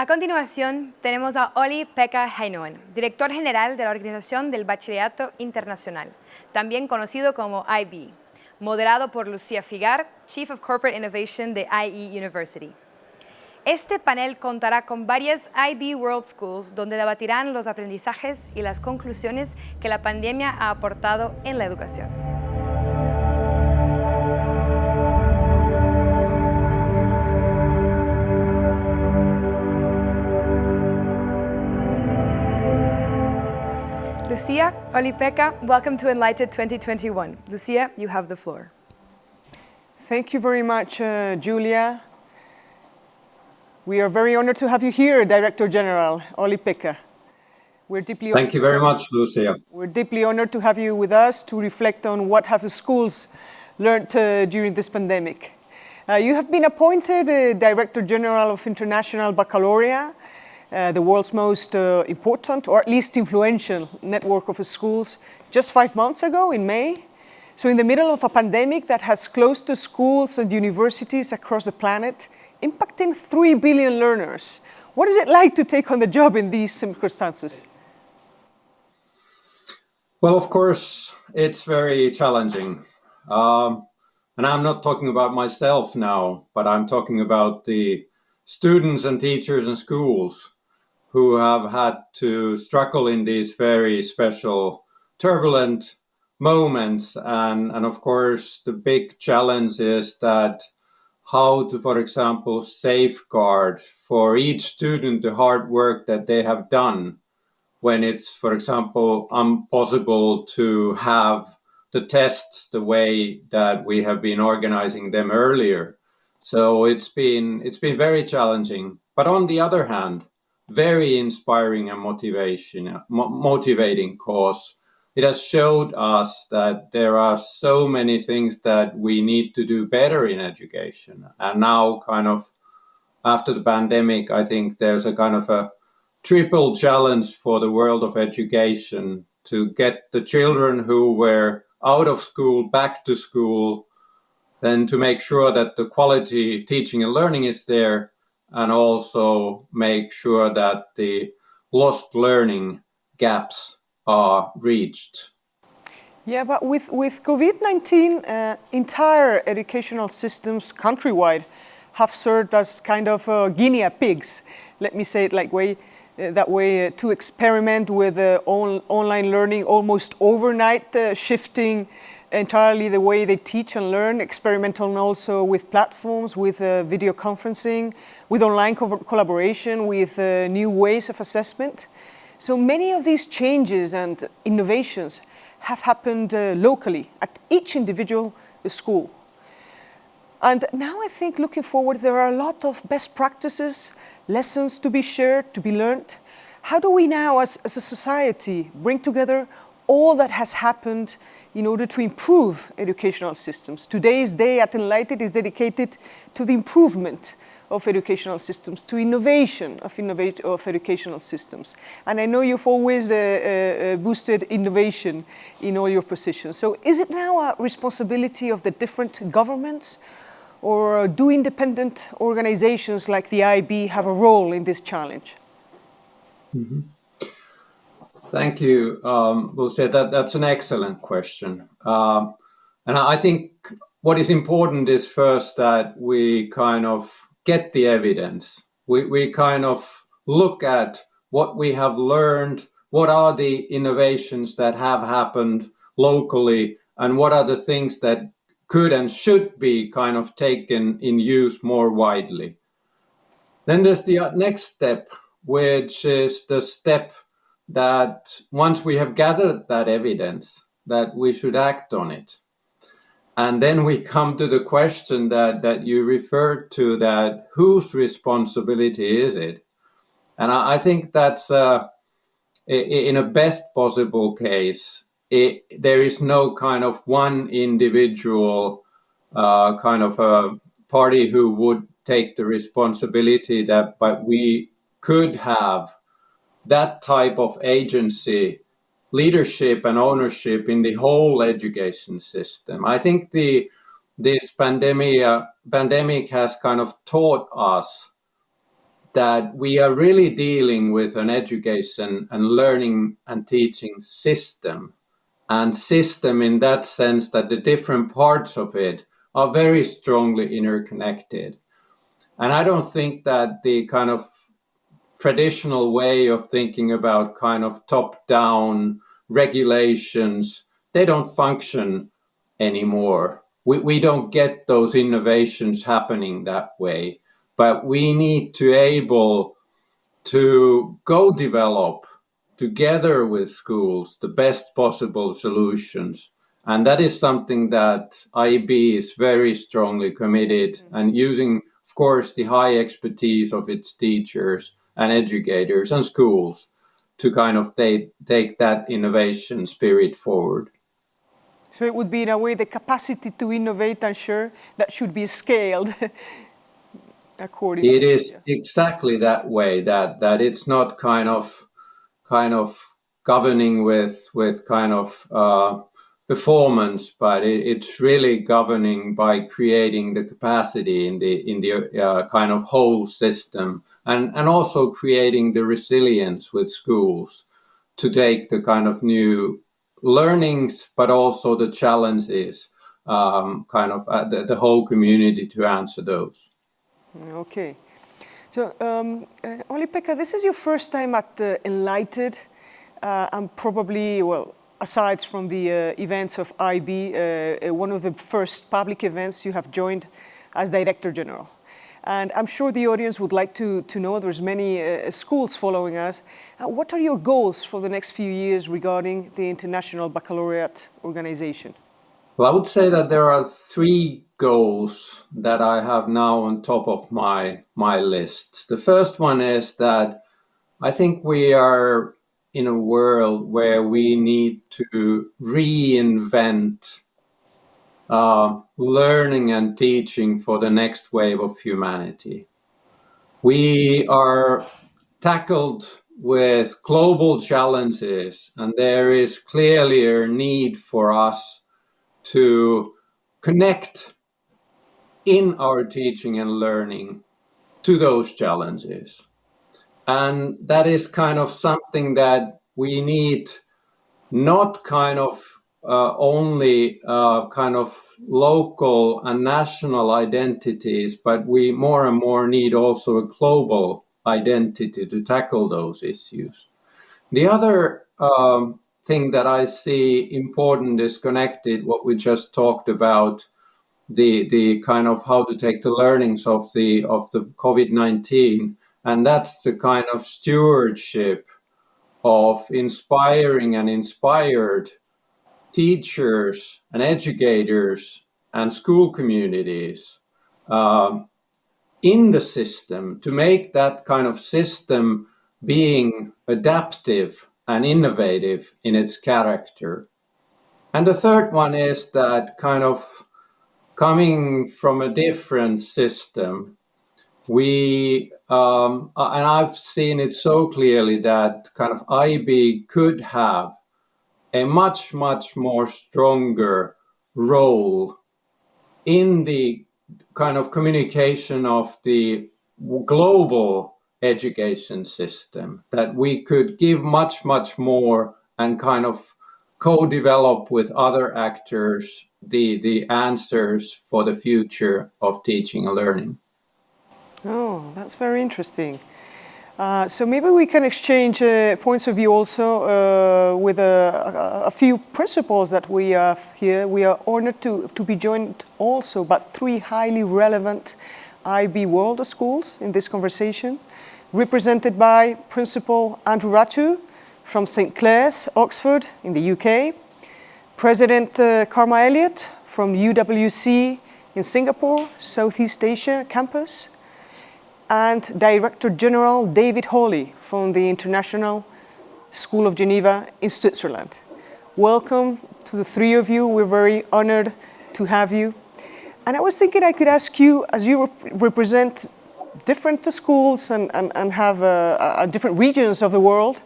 continuación tenemos a Olli-Pekka Heinonen, director general de la Organización del Bachillerato Internacional, también conocido como IB, moderado por Lucía Figar, Chief of Corporate Innovation de IE University. Este panel contará con varias IB World Schools donde debatirán los aprendizajes y las conclusiones que la pandemia ha aportado en la educación. Lucía, Olli-Pekka, welcome to Enlighted 2021. Lucía, you have the floor. Thank you very much, Julia. We are very honored to have you here, Director General Olli-Pekka. Thank you very much, Lucía. We're deeply honored to have you with us to reflect on what have the schools learned during this pandemic. You have been appointed Director General of International Baccalaureate, the world's most important, or at least influential, network of schools, just 5 months ago in May. So in the middle of a pandemic that has closed the schools and universities across the planet, impacting 3 billion learners. What is it like to take on the job in these circumstances? Well, of course, it's very challenging. And I'm not talking about myself now, but I'm talking about the students and teachers and schools who have had to struggle in these very special, turbulent moments. And of course, the big challenge is that how to, for example, safeguard for each student the hard work that they have done when it's, for example, impossible to have the tests the way that we have been organizing them earlier. So it's been very challenging. But on the other hand, very inspiring and motivating, cause it has showed us that there are so many things that we need to do better in education. And now, kind of after the pandemic, I think there's a kind of a triple challenge for the world of education to get the children who were out of school back to school, then to make sure that the quality teaching and learning is there, and also make sure that the lost learning gaps are reached. Yeah, but with COVID-19, entire educational systems countrywide have served as kind of guinea pigs, let me say it that way, to experiment with online learning almost overnight, shifting entirely the way they teach and learn, experimental also with platforms, with video conferencing, with online collaboration, with new ways of assessment. So many of these changes and innovations have happened locally at each individual school. And now I think looking forward, there are a lot of best practices, lessons to be shared, to be learned. How do we now as a society bring together all that has happened in order to improve educational systems? Today's day at Enlighted is dedicated to the improvement of educational systems, to innovation of educational systems. And I know you've always boosted innovation in all your positions. So is it now a responsibility of the different governments, or do independent organizations like the IB have a role in this challenge? Mm-hmm. Thank you, Lucía. That's an excellent question. And I think what is important is first that we kind of get the evidence. We kind of look at what we have learned, what are the innovations that have happened locally, and what are the things that could and should be kind of taken in use more widely. Then there's the next step, which is the step that once we have gathered that evidence, that we should act on it. And then we come to the question that you referred to, that whose responsibility is it? And I think that's in a best possible case, there is no kind of one individual kind of a party who would take the responsibility, but we could have that type of agency, leadership and ownership in the whole education system. I think this pandemic has kind of taught us that we are really dealing with an education and learning and teaching system. And system in that sense that the different parts of it are very strongly interconnected. And I don't think that the kind of traditional way of thinking about kind of top-down regulations, they don't function anymore. We don't get those innovations happening that way. But we need to able to go develop together with schools the best possible solutions. And that is something that IB is very strongly committed and using, of course, the high expertise of its teachers and educators and schools to kind of take that innovation spirit forward. So it would be, in a way, the capacity to innovate, I'm sure, that should be scaled according It to... is exactly that way, that it's not kind of governing with kind of performance, but it's really governing by creating the capacity in the kind of whole system, and also creating the resilience with schools to take the kind of new learnings, but also the challenges, kind of the whole community to answer those. Okay. So, Olli-Pekka, this is your first time at Enlighted, and probably, well, aside from the events of IB, one of the first public events you have joined as Director General. And I'm sure the audience would like to know, there's many schools following us. What are your goals for the next few years regarding the International Baccalaureate organization? Well, I would say that there are 3 goals that I have now on top of my list. The first one is that I think we are in a world where we need to reinvent learning and teaching for the next wave of humanity. We are tackled with global challenges, and there is clearly a need for us to connect in our teaching and learning to those challenges. And that is kind of something that we need, not kind of only kind of local and national identities, but we more and more need also a global identity to tackle those issues. The other thing that I see important is connected what we just talked about, the kind of how to take the learnings of the COVID-19, and that's the kind of stewardship of inspiring and inspired teachers and educators and school communities in the system, to make that kind of system being adaptive and innovative in its character. And the third one is that kind of coming from a different system, we, and I've seen it so clearly that kind of IB could have a much, much more stronger role in the kind of communication of the global education system, that we could give much, much more and kind of co-develop with other actors the answers for the future of teaching and learning. Oh, that's very interesting. So maybe we can exchange points of view also with a few principles that we have here. We are honored to be joined also by 3 highly relevant IB World Schools in this conversation, represented by Principal Andrew Rattue from St. Clare's, Oxford in the UK, President Carma Elliot from UWC in Singapore, Southeast Asia campus, and Director General David Hawley from the International School of Geneva in Switzerland. Welcome to the 3 of you. We're very honored to have you. And I was thinking I could ask you, as you represent different schools and have different regions of the world,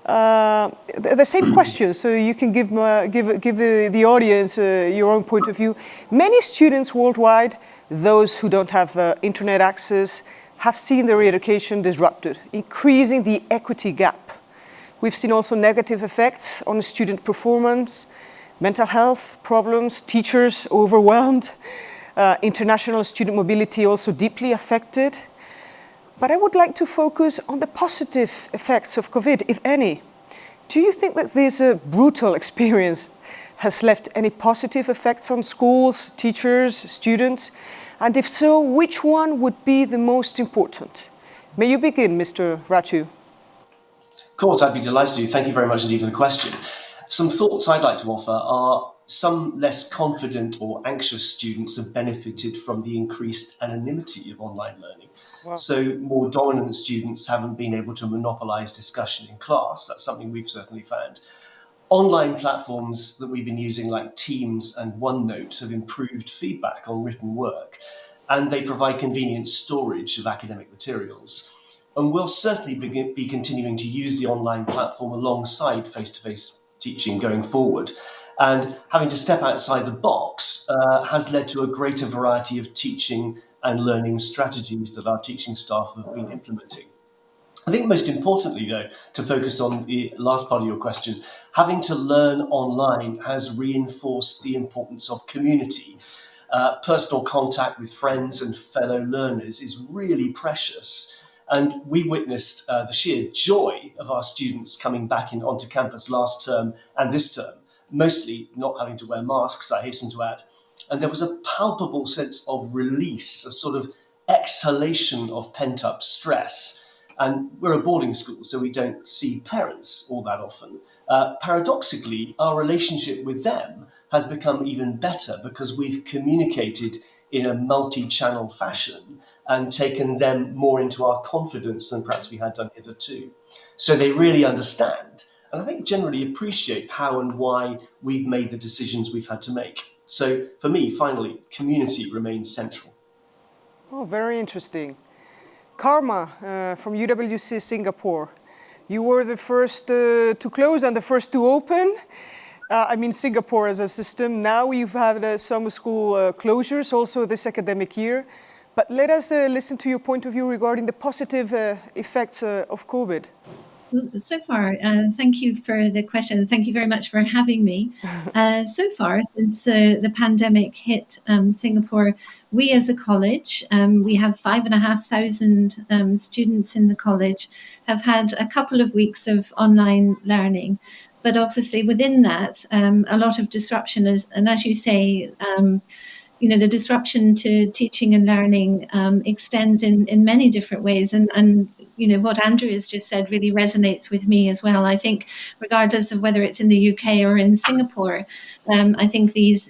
the same questions, so you can give the audience your own point of view. Many students worldwide, those who don't have internet access, have seen their education disrupted, increasing the equity gap. We've seen also negative effects on student performance, mental health problems, teachers overwhelmed, international student mobility also deeply affected. But I would like to focus on the positive effects of COVID, if any. Do you think that this brutal experience has left any positive effects on schools, teachers, students? And if so, which one would be the most important? May you begin, Mr. Rattue. Of course, I'd be delighted to. Thank you very much indeed for the question. Some thoughts I'd like to offer are some less confident or anxious students have benefited from the increased anonymity of online learning. Wow. So more dominant students haven't been able to monopolize discussion in class. That's something we've certainly found. Online platforms that we've been using like Teams and OneNote have improved feedback on written work, and they provide convenient storage of academic materials. And we'll certainly be continuing to use the online platform alongside face-to-face teaching going forward. And having to step outside the box has led to a greater variety of teaching and learning strategies that our teaching staff have been implementing. I think most importantly, though, to focus on the last part of your question, having to learn online has reinforced the importance of community. Personal contact with friends and fellow learners is really precious. And we witnessed the sheer joy of our students coming back onto campus last term and this term, mostly not having to wear masks, I hasten to add. And there was a palpable sense of release, a sort of exhalation of pent-up stress. And we're a boarding school, so we don't see parents all that often. Paradoxically, our relationship with them has become even better because we've communicated in a multi-channel fashion and taken them more into our confidence than perhaps we had done hitherto. So they really understand, and I think generally appreciate how and why we've made the decisions we've had to make. So for me, finally, community remains central. Oh, very interesting. Carma from UWC Singapore. You were the first to close and the first to open. Singapore as a system. Now you've had some school closures also this academic year. But let us listen to your point of view regarding the positive effects of COVID. So far, thank you for the question. Thank you very much for having me. So far, since the pandemic hit Singapore, we as a college, we have 5,500 students in the college, have had a couple of weeks of online learning. But obviously within that, a lot of disruption is, and as you say, the disruption to teaching and learning extends in many different ways. And what Andrew has just said really resonates with me as well. I think regardless of whether it's in the UK or in Singapore, I think these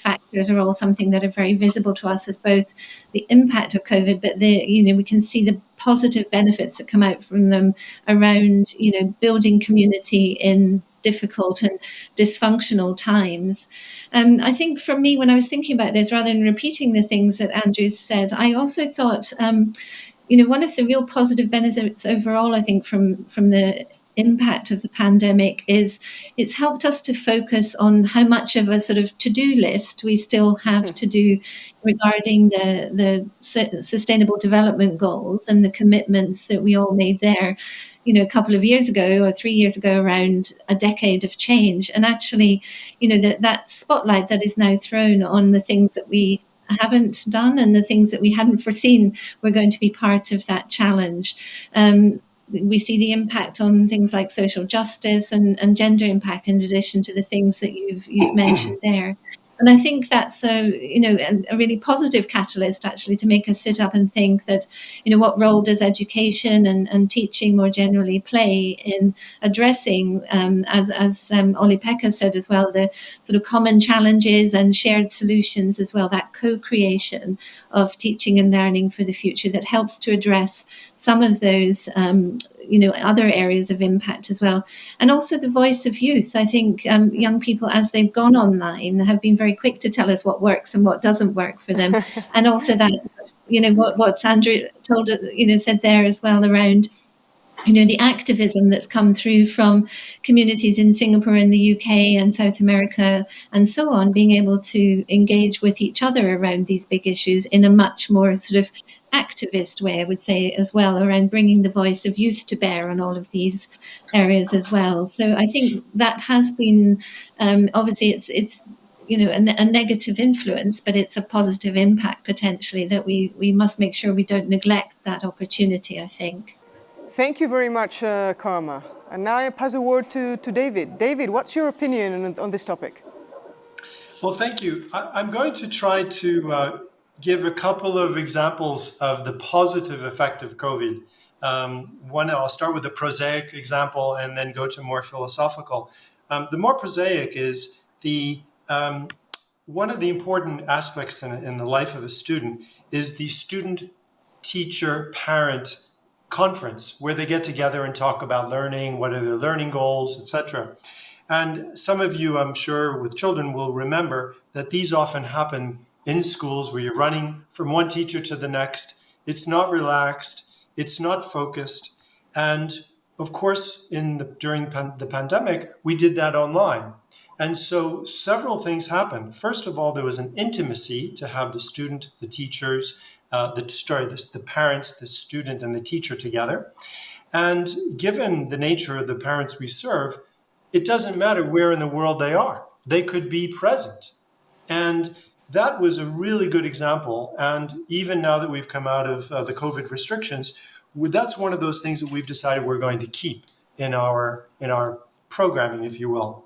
factors are all something that are very visible to us as both the impact of COVID, but we can see the positive benefits that come out from them around, building community in difficult and dysfunctional times. I think for me, when I was thinking about this, rather than repeating the things that Andrew said, I also thought, one of the real positive benefits overall, I think, from the impact of the pandemic is it's helped us to focus on how much of a sort of to-do list we still have to do regarding the sustainable development goals and the commitments that we all made there, a couple of years ago or 3 years ago around a decade of change. And actually, that spotlight that is now thrown on the things that we haven't done and the things that we hadn't foreseen were going to be part of that challenge. We see the impact on things like social justice and gender impact in addition to the things that you've mentioned there. And I think that's a really positive catalyst actually to make us sit up and think that, what role does education and teaching more generally play in addressing, as Olli-Pekka said as well, the sort of common challenges and shared solutions as well, that co-creation of teaching and learning for the future that helps to address some of those other areas of impact as well. And also the voice of youth. I think young people, as they've gone online, have been very quick to tell us what works and what doesn't work for them. And also that, what Andrew said there as well around, the activism that's come through from communities in Singapore and the UK and South America and so on, being able to engage with each other around these big issues in a much more sort of activist way, I would say, as well, around bringing the voice of youth to bear on all of these areas as well. So I think that has been, obviously it's a negative influence, but it's a positive impact potentially that we must make sure we don't neglect that opportunity, I think. Thank you very much, Karma. And now I pass the word to David. David, what's your opinion on this topic? Well, thank you. I'm going to try to give a couple of examples of the positive effect of COVID. One, I'll start with the prosaic example and then go to more philosophical. The more prosaic is one of the important aspects in the life of a student is the student, teacher, parent conference, where they get together and talk about learning, what are their learning goals, etc. And some of you, I'm sure, with children will remember that these often happen in schools where you're running from one teacher to the next. It's not relaxed, it's not focused. And of course, during the pandemic, we did that online. And so several things happened. First of all, there was an intimacy to have the student, the teachers, the parents, the student, and the teacher together. And given the nature of the parents we serve, it doesn't matter where in the world they are. They could be present. And that was a really good example. And even now that we've come out of the COVID restrictions, that's one of those things that we've decided we're going to keep in our programming, if you will.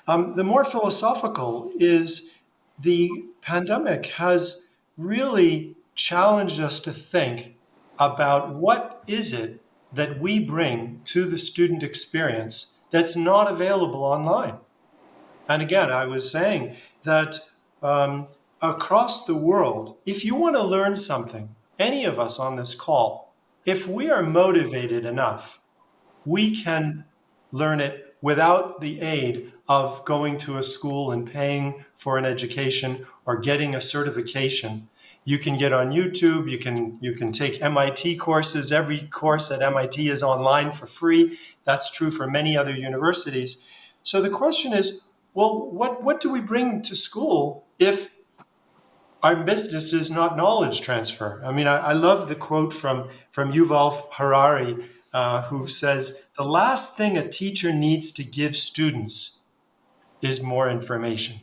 The more philosophical is the pandemic has really challenged us to think about what is it that we bring to the student experience that's not available online. And again, I was saying that across the world, if you want to learn something, any of us on this call, if we are motivated enough, we can learn it without the aid of going to a school and paying for an education or getting a certification. You can get on YouTube, you can take MIT courses. Every course at MIT is online for free. That's true for many other universities. So the question is, well, what do we bring to school if our business is not knowledge transfer? I mean, I love the quote from Yuval Harari, who says, the last thing a teacher needs to give students is more information.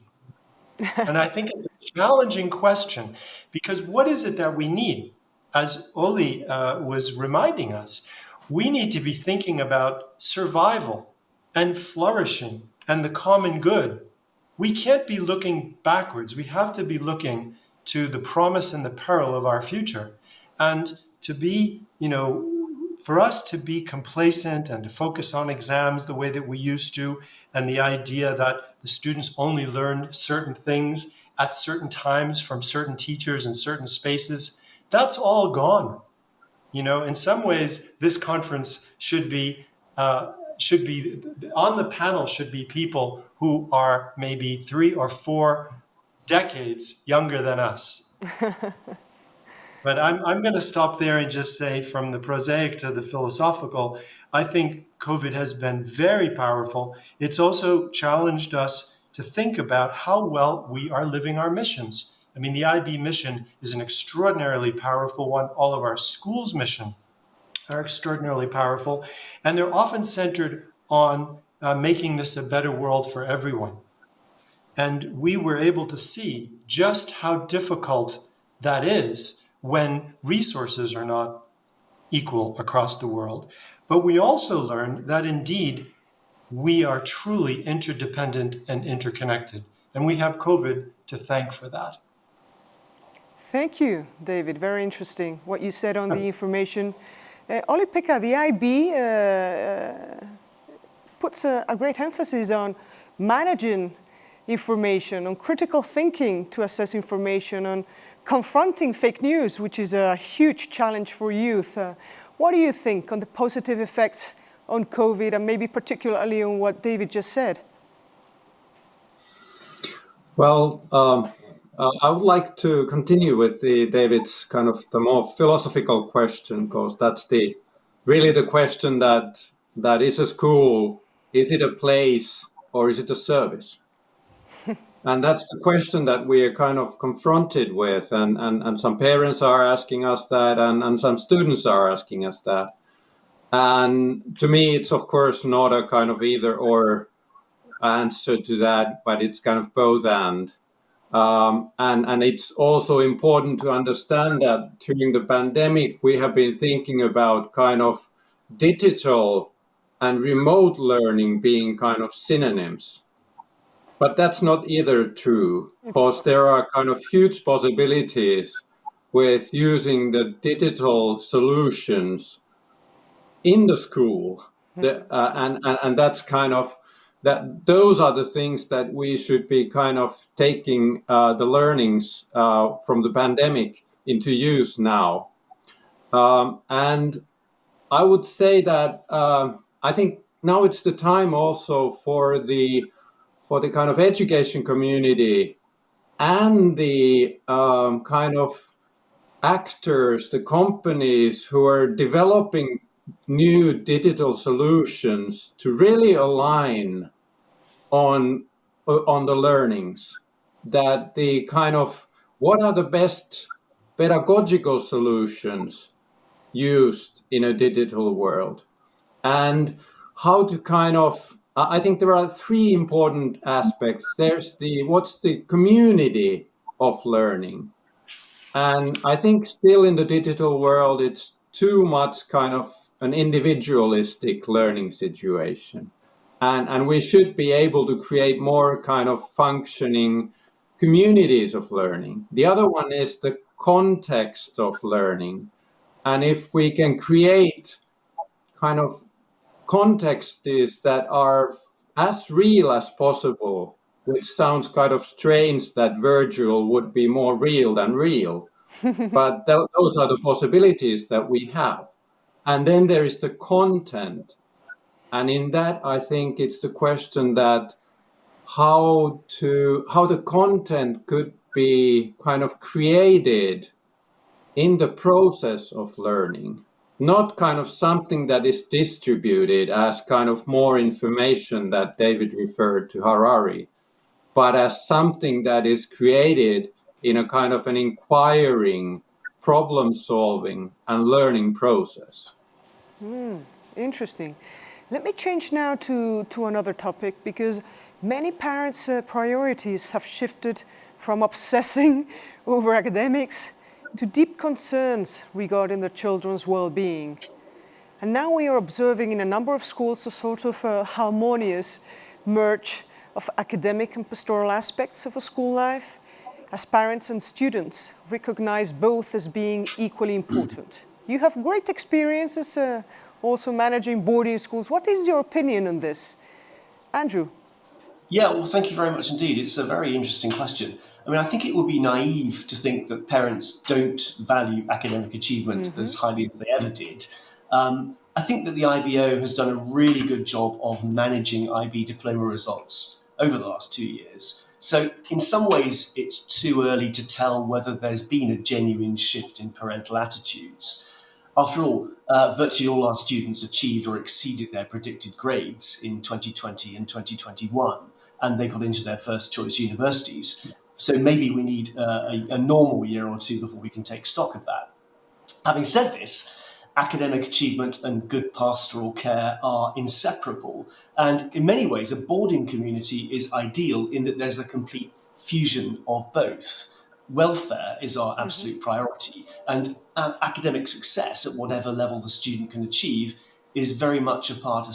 And I think it's a challenging question, because what is it that we need? As Olli was reminding us, we need to be thinking about survival and flourishing and the common good. We can't be looking backwards. We have to be looking to the promise and the peril of our future. And to be, for us to be complacent and to focus on exams the way that we used to, and the idea that the students only learn certain things at certain times from certain teachers in certain spaces, that's all gone. In some ways, this conference should be on the panel should be people who are maybe 3 or 4 decades younger than us. But I'm going to stop there and just say, from the prosaic to the philosophical, I think COVID has been very powerful. It's also challenged us to think about how well we are living our missions. I mean, the IB mission is an extraordinarily powerful one. All of our schools' mission are extraordinarily powerful, and they're often centered on making this a better world for everyone. And we were able to see just how difficult that is when resources are not equal across the world. But we also learned that indeed we are truly interdependent and interconnected. And we have COVID to thank for that. Thank you, David. Very interesting what you said on the information. Olli-Pekka, the IB puts a great emphasis on managing information, on critical thinking to assess information, on confronting fake news, which is a huge challenge for youth. What do you think on the positive effects on COVID, and maybe particularly on what David just said? Well, I would like to continue with David's kind of the more philosophical question, because that's really the question that is a school, is it a place or is it a service? And that's the question that we are kind of confronted with. And some parents are asking us that, and some students are asking us that. And to me, it's of course not a kind of either or answer to that, but it's kind of both and. And it's also important to understand that during the pandemic, we have been thinking about kind of digital and remote learning being kind of synonyms. But that's not either true, because there are kind of huge possibilities with using the digital solutions in the school. And that's kind of that. Those are the things that we should be kind of taking the learnings from the pandemic into use now. And I would say that I think now it's the time also for the kind of education community and the kind of actors, the companies who are developing new digital solutions to really align on the learnings, that the kind of what are the best pedagogical solutions used in a digital world, and how to kind of I think there are three important aspects. There's what's the community of learning, and I think still in the digital world it's too much kind of an individualistic learning situation, and we should be able to create more kind of functioning communities of learning. The other one is the context of learning, and if we can create kind of contexts that are as real as possible, which sounds kind of strange that virtual would be more real than real, but those are the possibilities that we have. And then there is the content. And in that, I think it's the question that how the content could be kind of created in the process of learning. Not kind of something that is distributed as kind of more information that David referred to Harari, but as something that is created in a kind of an inquiring, problem-solving, and learning process. Interesting. Let me change now to another topic, because many parents' priorities have shifted from obsessing over academics to deep concerns regarding their children's well-being. And now we are observing in a number of schools a sort of harmonious merge of academic and pastoral aspects of a school life, as parents and students recognize both as being equally important. You have great experiences also managing boarding schools. What is your opinion on this? Andrew? Yeah, well, thank you very much indeed. It's a very interesting question. I mean, I think it would be naive to think that parents don't value academic achievement as highly as they ever did. I think that the IBO has done a really good job of managing IB diploma results over the last 2 years. So in some ways, it's too early to tell whether there's been a genuine shift in parental attitudes. After all, virtually all our students achieved or exceeded their predicted grades in 2020 and 2021, and they got into their first choice universities. So maybe we need a normal year or two before we can take stock of that. Having said this, academic achievement and good pastoral care are inseparable. And in many ways, a boarding community is ideal in that there's a complete fusion of both. Welfare is our absolute priority, and academic success at whatever level the student can achieve is very much a part of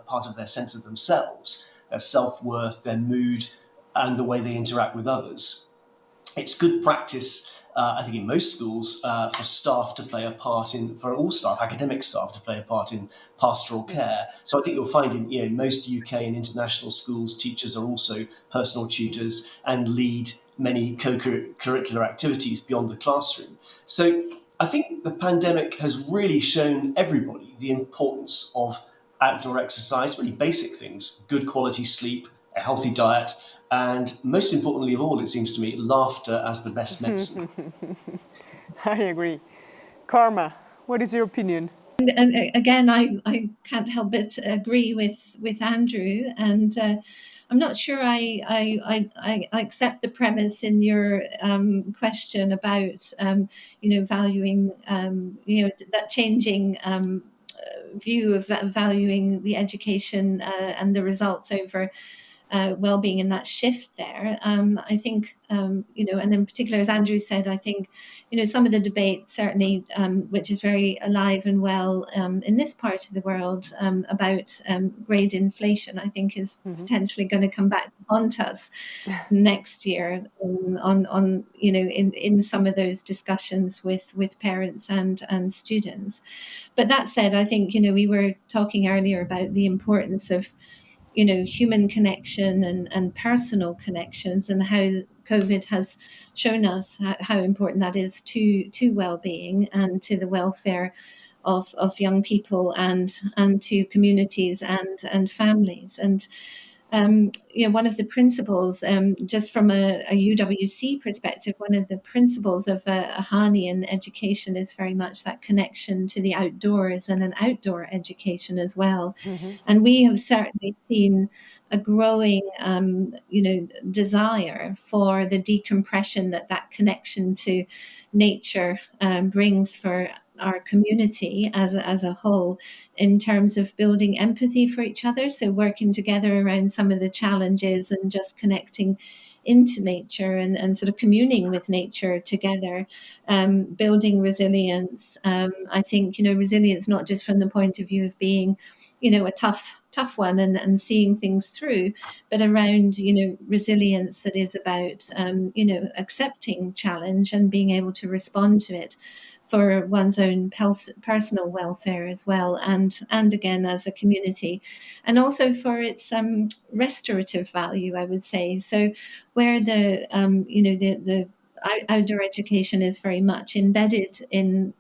part of their sense of themselves, their self-worth, their mood, and the way they interact with others. It's good practice, I think, in most schools for staff to play a part for all staff, academic staff, to play a part in pastoral care. So I think you'll find in most UK and international schools, teachers are also personal tutors and lead many co-curricular activities beyond the classroom. So I think the pandemic has really shown everybody the importance of outdoor exercise, really basic things, good quality sleep, a healthy diet, and most importantly of all, it seems to me, laughter as the best medicine. I agree. Carma, what is your opinion? And again, I can't help but agree with Andrew. And I'm not sure I accept the premise in your question about valuing that changing view of valuing the education and the results over well-being, and that shift there. I think, and in particular, as Andrew said, I think, some of the debate certainly, which is very alive and well in this part of the world about grade inflation, I think is potentially going to come back to haunt us next year in some of those discussions with parents and students. But that said, I think, we were talking earlier about the importance of human connection and personal connections, and how COVID has shown us how important that is to well-being and to the welfare of young people and to communities and families. And one of the principles, just from a UWC perspective, one of the principles of a Hawleyan education is very much that connection to the outdoors and an outdoor education as well. And we have certainly seen a growing, desire for the decompression that connection to nature brings for our community as a whole, in terms of building empathy for each other. So working together around some of the challenges and just connecting into nature and sort of communing with nature together, building resilience. I think, resilience not just from the point of view of being, a tough one and seeing things through, but around, resilience that is about, accepting challenge and being able to respond to it for one's own personal welfare as well, and again as a community, and also for its restorative value, I would say. So where the outdoor education is very much embedded in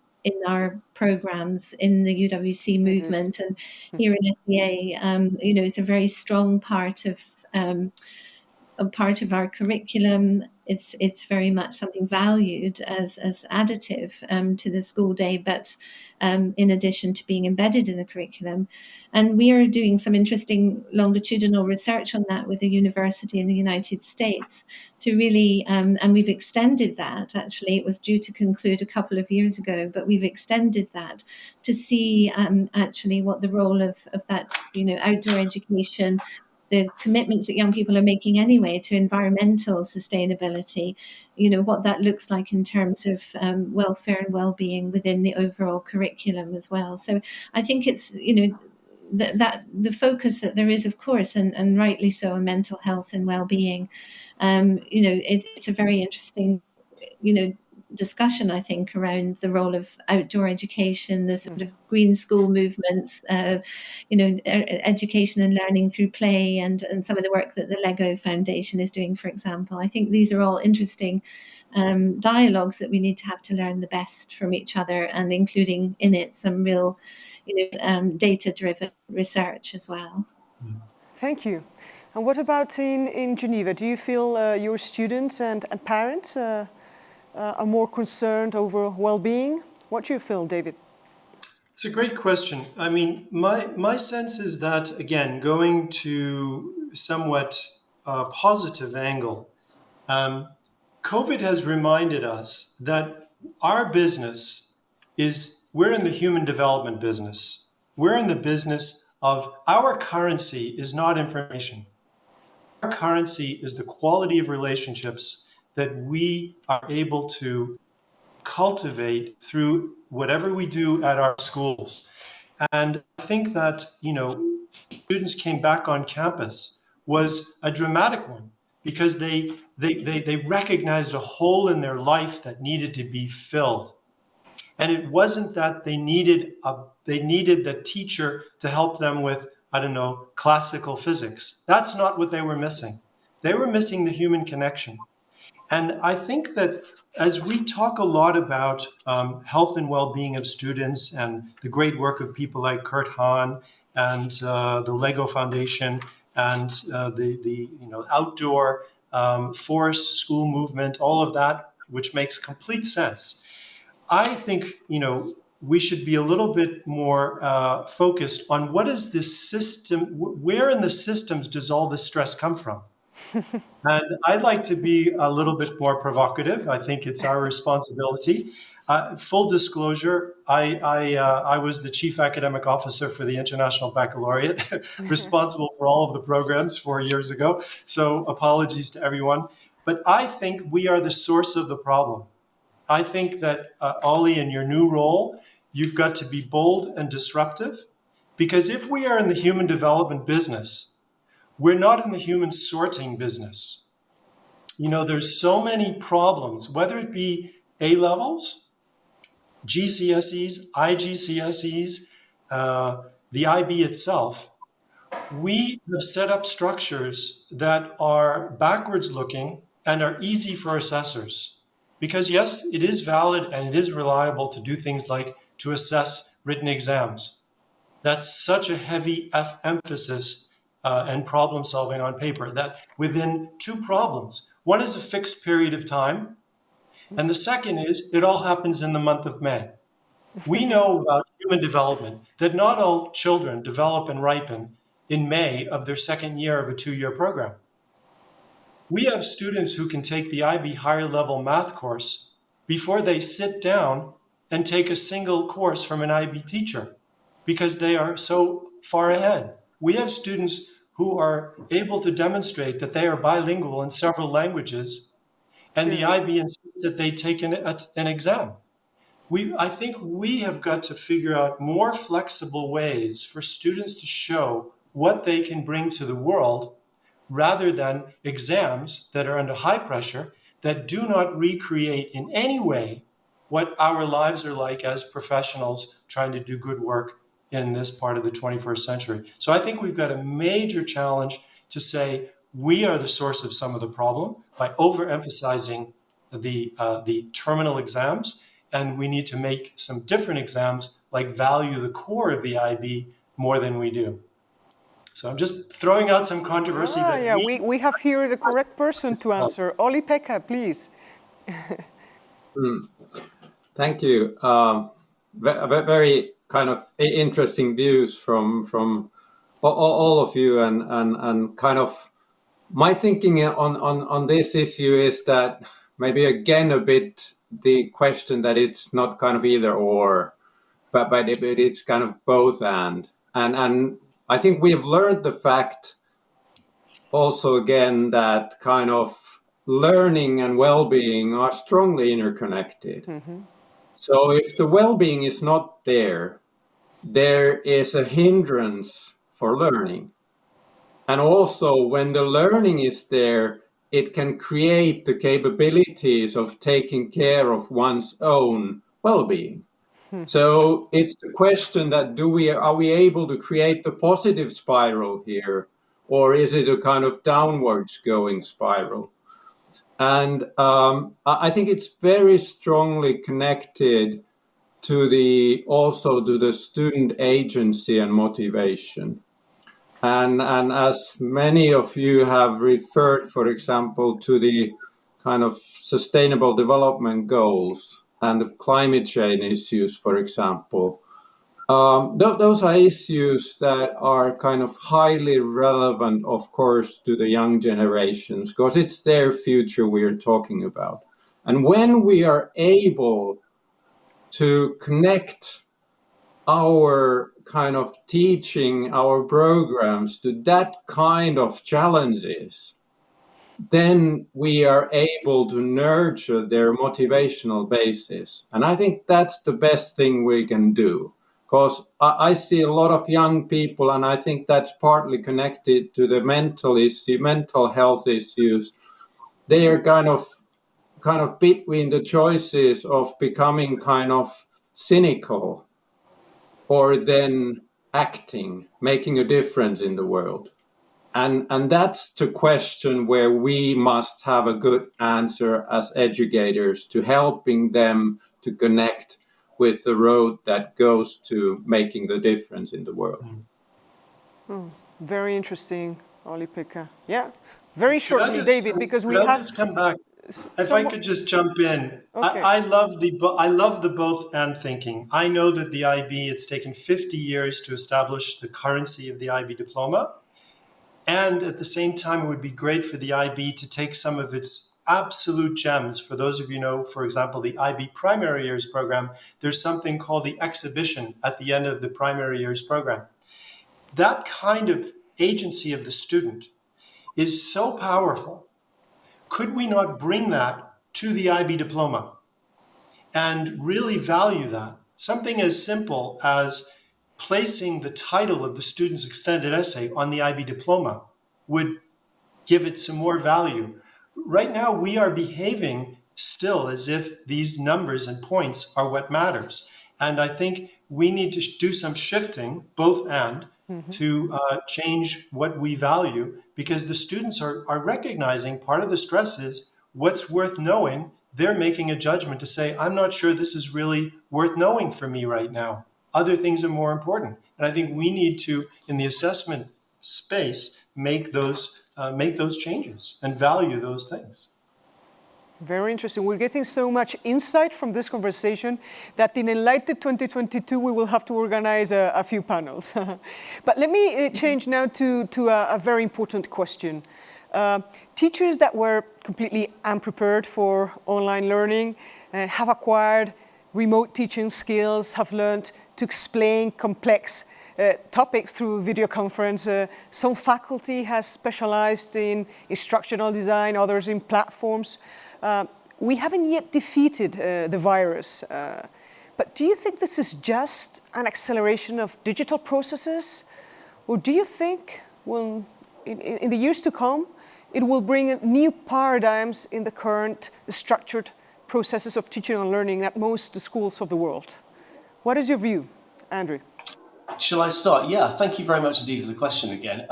our programs in the UWC movement, and here in SEA, it's a very strong part of our curriculum. It's very much something valued as additive to the school day, but in addition to being embedded in the curriculum. And we are doing some interesting longitudinal research on that with a university in the United States to really, and we've extended that. Actually, it was due to conclude a couple of years ago, but we've extended that to see actually what the role of that, outdoor education, the commitments that young people are making anyway to environmental sustainability, what that looks like in terms of welfare and well-being within the overall curriculum as well. So I think it's, that the focus that there is, of course, and rightly so, on mental health and well-being. It's a very interesting, discussion, I think, around the role of outdoor education, the sort of green school movements, education and learning through play, and some of the work that the Lego Foundation is doing, for example. I think these are all interesting dialogues that we need to have to learn the best from each other, and including in it some real, data-driven research as well. Thank you. And what about in Geneva? Do you feel your students and parents are more concerned over well-being? What do you feel, David? It's a great question. I mean, my sense is that, again, going to somewhat positive angle, COVID has reminded us that our business we're in the human development business. We're in the business of, our currency is not information. Our currency is the quality of relationships that we are able to cultivate through whatever we do at our schools. And I think that, students came back on campus was a dramatic one, because they recognized a hole in their life that needed to be filled. And it wasn't that they needed the teacher to help them with, classical physics. That's not what they were missing. They were missing the human connection. And I think that as we talk a lot about health and well-being of students, and the great work of people like Kurt Hahn and the Lego Foundation, and the outdoor forest school movement, all of that, which makes complete sense. I think we should be a little bit more focused on what is this system, where in the systems does all this stress come from? And I'd like to be a little bit more provocative. I think it's our responsibility. Full disclosure, I was the chief academic officer for the International Baccalaureate, responsible for all of the programs 4 years ago. So apologies to everyone. But I think we are the source of the problem. I think that, Olli, in your new role, you've got to be bold and disruptive. Because if we are in the human development business, we're not in the human sorting business. You know, there's so many problems, whether it be A-levels, GCSEs, IGCSEs, the IB itself. We have set up structures that are backwards looking and are easy for assessors. Because yes, it is valid and it is reliable to do things like to assess written exams. That's such a heavy emphasis and problem solving on paper that within two problems, one is a fixed period of time, and the second is it all happens in the month of May. We know about human development that not all children develop and ripen in May of their second year of a 2-year program. We have students who can take the IB higher level math course before they sit down and take a single course from an IB teacher because they are so far ahead. We have students who are able to demonstrate that they are bilingual in several languages, and the IB insists that they take an exam. I think we have got to figure out more flexible ways for students to show what they can bring to the world rather than exams that are under high pressure that do not recreate in any way what our lives are like as professionals trying to do good work in this part of the 21st century. So I think we've got a major challenge to say we are the source of some of the problem by overemphasizing the terminal exams, and we need to make some different exams like value the core of the IB more than we do. So I'm just throwing out some controversy. We have here the correct person to answer. Olli-Pekka, please. Thank you. Very kind of interesting views from all of you, and kind of my thinking on this issue is that maybe again a bit the question that it's not kind of either or, but it's kind of both and I think we have learned the fact also again that kind of learning and well-being are strongly interconnected. Mm-hmm. So if the well-being is not there, there is a hindrance for learning. And also when the learning is there, it can create the capabilities of taking care of one's own well-being. So it's the question that are we able to create the positive spiral here, or is it a kind of downwards going spiral? And I think it's very strongly connected to the student agency and motivation. And as many of you have referred, for example, to the kind of sustainable development goals and the climate change issues, for example, those are issues that are kind of highly relevant, of course, to the young generations, because it's their future we are talking about. And when we are able to connect our kind of teaching, our programs to that kind of challenges, then we are able to nurture their motivational basis. And I think that's the best thing we can do, because I see a lot of young people, and I think that's partly connected to the mental health issues. They are kind of between the choices of becoming kind of cynical or then acting, making a difference in the world. And that's the question where we must have a good answer as educators to helping them to connect with the road that goes to making the difference in the world. Very interesting, Olli-Pekka. Yeah, very shortly, David, because we have... Just come back? If I could just jump in, Okay. I love the both and thinking. I know that the IB, it's taken 50 years to establish the currency of the IB diploma. And at the same time, it would be great for the IB to take some of its absolute gems. For those of you who know, for example, the IB primary years program, there's something called the exhibition at the end of the primary years program. That kind of agency of the student is so powerful. Could we not bring that to the IB diploma and really value that? Something as simple as placing the title of the student's extended essay on the IB diploma would give it some more value. Right now, we are behaving still as if these numbers and points are what matters. And I think we need to do some shifting, both and, to change what we value, because the students are recognizing part of the stress is what's worth knowing. They're making a judgment to say, I'm not sure this is really worth knowing for me right now. Other things are more important. And I think we need to, in the assessment space, make those changes and value those things. Very interesting. We're getting so much insight from this conversation that in Enlighted 2022, we will have to organize a few panels. But let me change now to a very important question. Teachers that were completely unprepared for online learning have acquired remote teaching skills, have learned to explain complex topics through video conference. Some faculty has specialized in instructional design, others in platforms. We haven't yet defeated the virus, but do you think this is just an acceleration of digital processes? Or do you think, well, in the years to come, it will bring new paradigms in the current structured processes of teaching and learning at most schools of the world? What is your view, Andrew? Shall I start? Yeah, thank you very much indeed for the question again.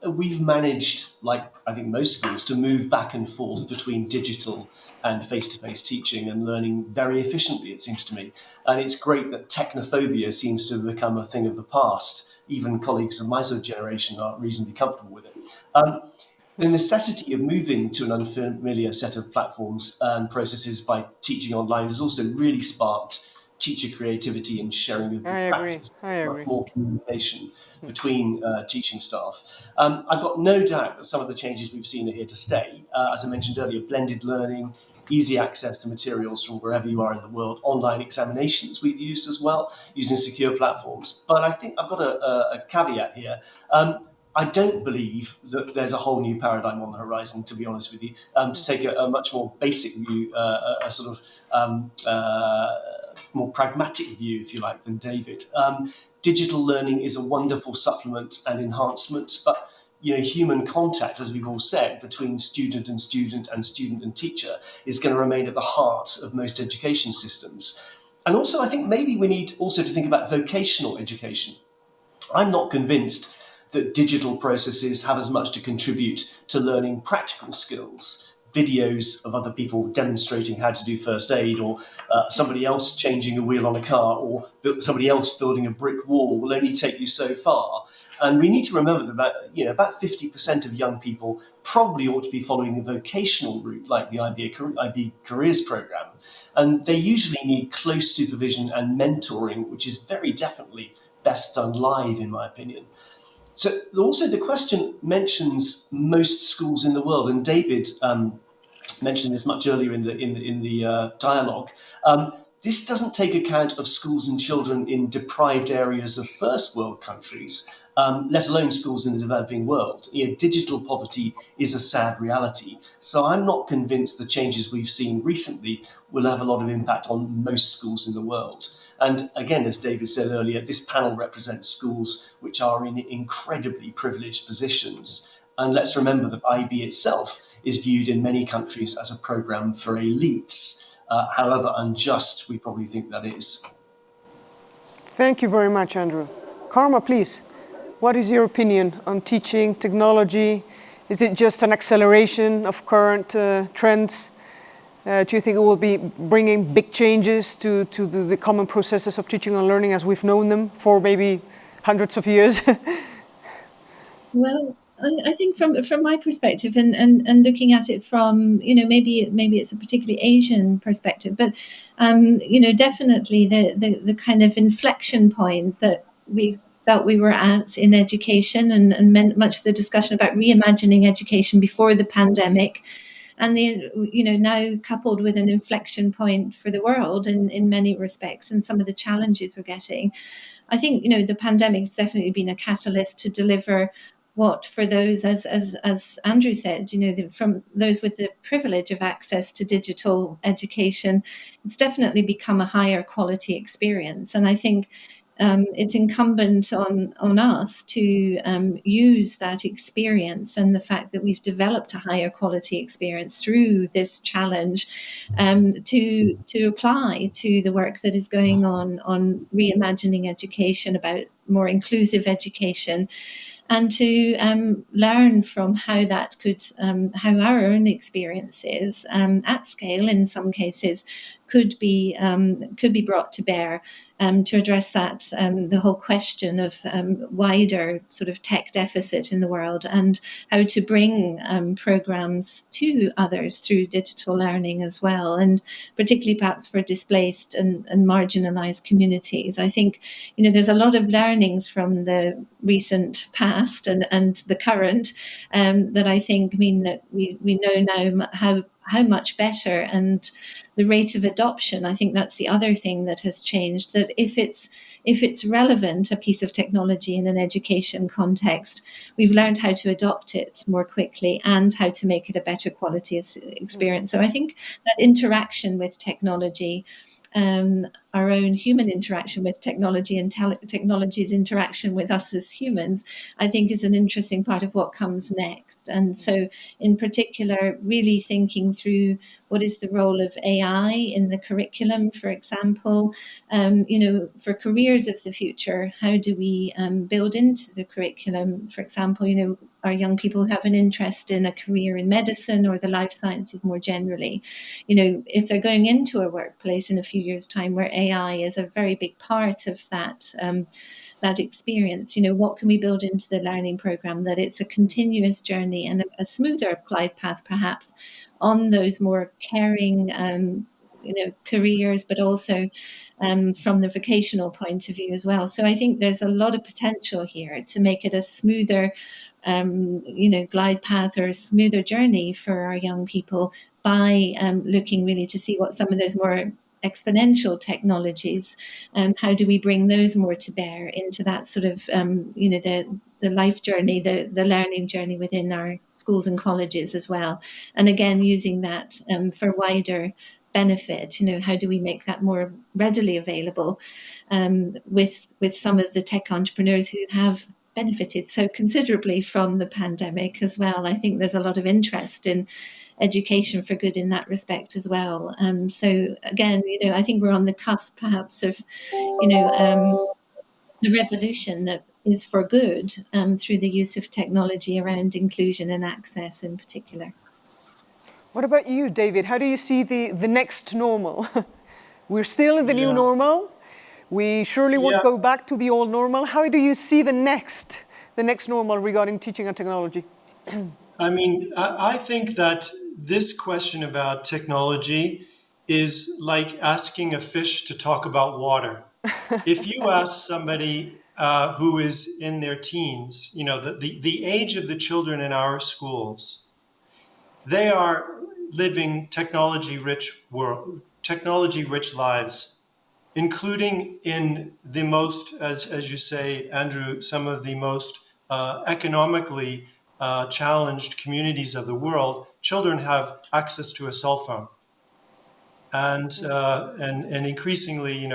We've managed, like I think most schools, to move back and forth between digital and face-to-face teaching and learning very efficiently, it seems to me. And it's great that technophobia seems to have become a thing of the past. Even colleagues of my sort of generation are reasonably comfortable with it. The necessity of moving to an unfamiliar set of platforms and processes by teaching online has also really sparked teacher creativity and sharing of good practice. I agree. More communication between teaching staff. I've got no doubt that some of the changes we've seen are here to stay. As I mentioned earlier, blended learning, easy access to materials from wherever you are in the world, online examinations we've used as well, using secure platforms. But I think I've got a caveat here. I don't believe that there's a whole new paradigm on the horizon, to be honest with you. To take a much more basic view, a sort of more pragmatic view, if you like, than David. Digital learning is a wonderful supplement and enhancement, but human contact, as we've all said, between student and student and student and teacher is going to remain at the heart of most education systems. And also, I think maybe we need also to think about vocational education. I'm not convinced that digital processes have as much to contribute to learning practical skills. Videos of other people demonstrating how to do first aid, or somebody else changing a wheel on a car, or somebody else building a brick wall will only take you so far. And we need to remember that about 50% of young people probably ought to be following a vocational route like the IB Careers Programme. And they usually need close supervision and mentoring, which is very definitely best done live, in my opinion. So also the question mentions most schools in the world, and David mentioned this much earlier in the dialogue. This doesn't take account of schools and children in deprived areas of first world countries, let alone schools in the developing world. Digital poverty is a sad reality. So I'm not convinced the changes we've seen recently will have a lot of impact on most schools in the world. And again, as David said earlier, this panel represents schools which are in incredibly privileged positions. And let's remember that IB itself is viewed in many countries as a programme for elites, however unjust we probably think that is. Thank you very much, Andrew. Carma, please. What is your opinion on teaching, technology? Is it just an acceleration of current trends? Do you think it will be bringing big changes to the common processes of teaching and learning as we've known them for maybe hundreds of years? Well, I think from my perspective, and looking at it from, maybe it's a particularly Asian perspective, but definitely the kind of inflection point that we felt we were at in education, and much of the discussion about reimagining education before the pandemic, and now coupled with an inflection point for the world in many respects, and some of the challenges we're getting. I think the pandemic has definitely been a catalyst to deliver what, for those, as Andrew said, from those with the privilege of access to digital education, it's definitely become a higher quality experience. And I think it's incumbent on us to use that experience and the fact that we've developed a higher quality experience through this challenge to apply to the work that is going on reimagining education, about more inclusive education, and to learn from how how our own experiences at scale, in some cases, could be brought to bear to address the whole question of wider sort of tech deficit in the world, and how to bring programs to others through digital learning as well, and particularly perhaps for displaced and marginalized communities. I think there's a lot of learnings from the recent past and the current that I think mean that we know now how much better, and the rate of adoption. I think that's the other thing that has changed, that if it's relevant, a piece of technology in an education context, we've learned how to adopt it more quickly and how to make it a better quality experience. So I think that interaction with technology, our own human interaction with technology and technology's interaction with us as humans, I think is an interesting part of what comes next. And so in particular, really thinking through what is the role of AI in the curriculum, for example, for careers of the future, how do we build into the curriculum, for example, our young people who have an interest in a career in medicine or the life sciences more generally, if they're going into a workplace in a few years' time where AI is a very big part of that experience, what can we build into the learning program, that it's a continuous journey and a smoother glide path perhaps on those more caring careers, but also from the vocational point of view as well. So I think there's a lot of potential here to make it a smoother glide path or a smoother journey for our young people by looking really to see what some of those more exponential technologies, how do we bring those more to bear into that sort of the life journey, the learning journey within our schools and colleges as well, and again using that for wider benefit. How do we make that more readily available with some of the tech entrepreneurs who have benefited so considerably from the pandemic as well. I think there's a lot of interest in education for good in that respect as well. So again, I think we're on the cusp perhaps of, the revolution that is for good through the use of technology around inclusion and access in particular. What about you, David? How do you see the next normal? We're still in the new normal. We surely won't go back to the old normal. How do you see the next normal regarding teaching and technology? I mean, I think that this question about technology is like asking a fish to talk about water. If you ask somebody who is in their teens, the age of the children in our schools, they are living technology-rich lives, including in the most, as you say, Andrew, some of the most economically challenged communities of the world. Children have access to a cell phone, and increasingly,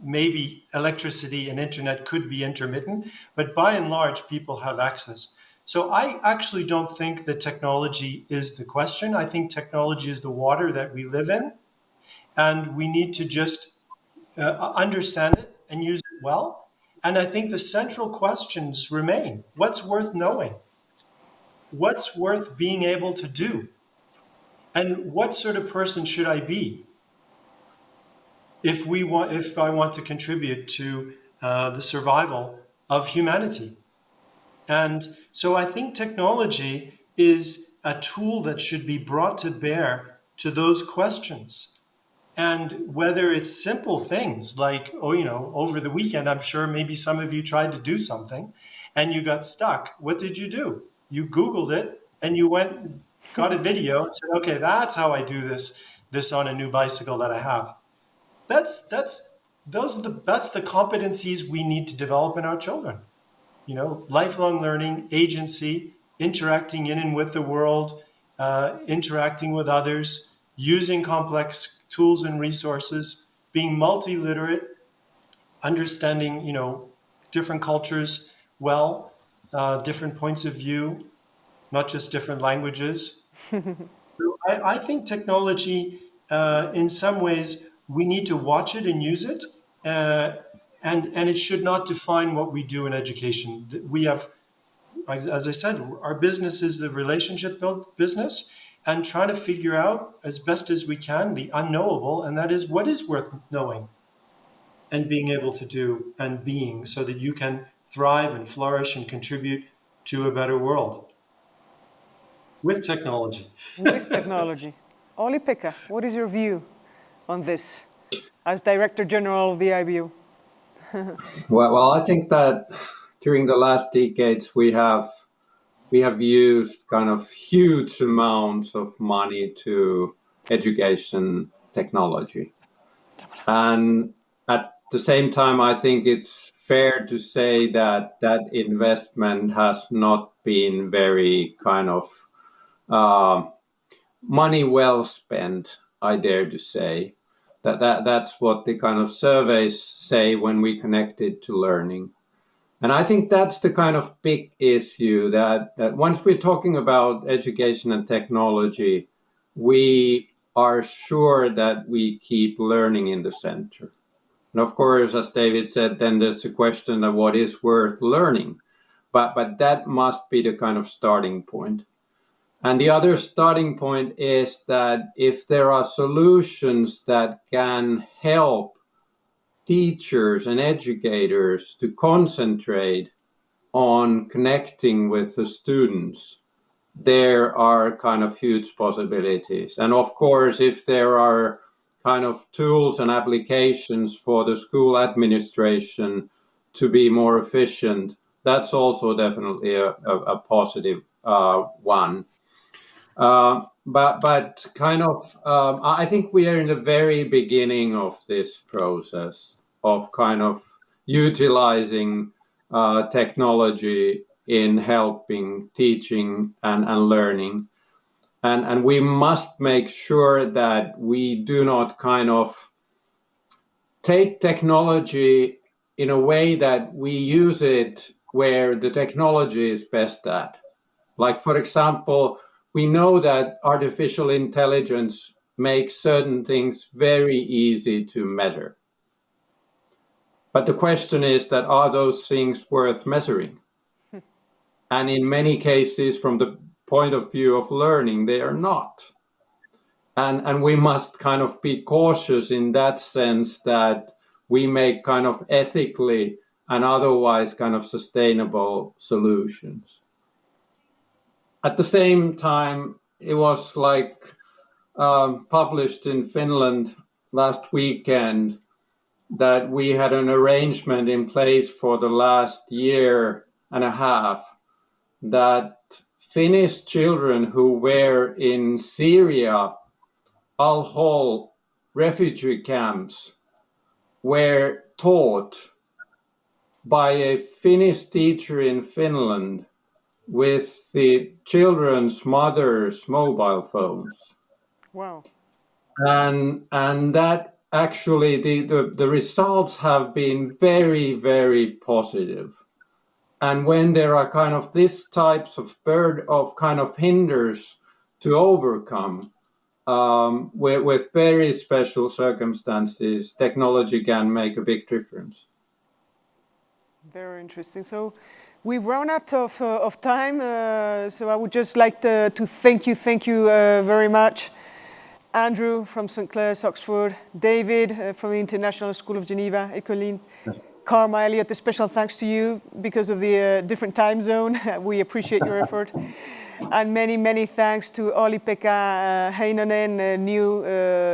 maybe electricity and internet could be intermittent, but by and large, people have access. So I actually don't think that technology is the question. I think technology is the water that we live in, and we need to just understand it and use it well. And I think the central questions remain. What's worth knowing? What's worth being able to do? And what sort of person should I be if I want to contribute to the survival of humanity? And so I think technology is a tool that should be brought to bear to those questions. And whether it's simple things like, over the weekend, I'm sure maybe some of you tried to do something and you got stuck. What did you do? You Googled it and you went, got a video and said, okay, that's how I do this on a new bicycle that I have. That's the competencies we need to develop in our children. Lifelong learning, agency, interacting in and with the world, interacting with others, using complex tools and resources, being multi-literate, understanding, different cultures well, different points of view, not just different languages. So I think technology, in some ways, we need to watch it and use it, and it should not define what we do in education. We have, as I said, our business is the relationship-built business, and trying to figure out as best as we can the unknowable, and that is what is worth knowing and being able to do and being, so that you can thrive and flourish and contribute to a better world. With technology. With technology. Olli-Pekka, what is your view on this as Director General of the IBU? Well, I think that during the last decades we have used kind of huge amounts of money to education technology. And at the same time, I think it's fair to say that that investment has not been very kind of money well spent, I dare to say. That's what the kind of surveys say when we connect it to learning. And I think that's the kind of big issue that once we're talking about education and technology, we are sure that we keep learning in the center. And of course, as David said, then there's a question of what is worth learning. But that must be the kind of starting point. And the other starting point is that if there are solutions that can help teachers and educators to concentrate on connecting with the students, there are kind of huge possibilities. And of course, if there are kind of tools and applications for the school administration to be more efficient, that's also definitely a positive one. But kind of, I think we are in the very beginning of this process of kind of utilizing technology in helping teaching and learning. And we must make sure that we do not kind of take technology in a way that we use it where the technology is best at. Like, for example, we know that artificial intelligence makes certain things very easy to measure. But the question is that, are those things worth measuring? And in many cases, from the point of view of learning, they are not. And we must kind of be cautious in that sense that we make kind of ethically and otherwise kind of sustainable solutions. At the same time, it was like published in Finland last weekend that we had an arrangement in place for the last year and a half that Finnish children who were in Syria, Al-Hol refugee camps, were taught by a Finnish teacher in Finland with the children's mothers' mobile phones. Wow. And that actually the results have been very, very positive. And when there are kind of these types of kind of hinders to overcome with very special circumstances, technology can make a big difference. Very interesting. So we've run out of time. So I would just like to thank you very much. Andrew from St. Clair's, Oxford, David from the International School of Geneva, Écoline, Carma, Elliot, a special thanks to you because of the different time zone. We appreciate your effort. And many, many thanks to Olli-Pekka Heinonen, new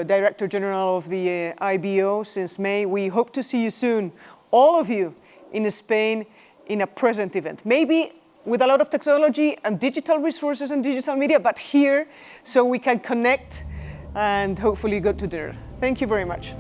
Director General of the IBO since May. We hope to see you soon, all of you, in Spain in a present event. Maybe with a lot of technology and digital resources and digital media, but here so we can connect and hopefully go to dinner. Thank you very much.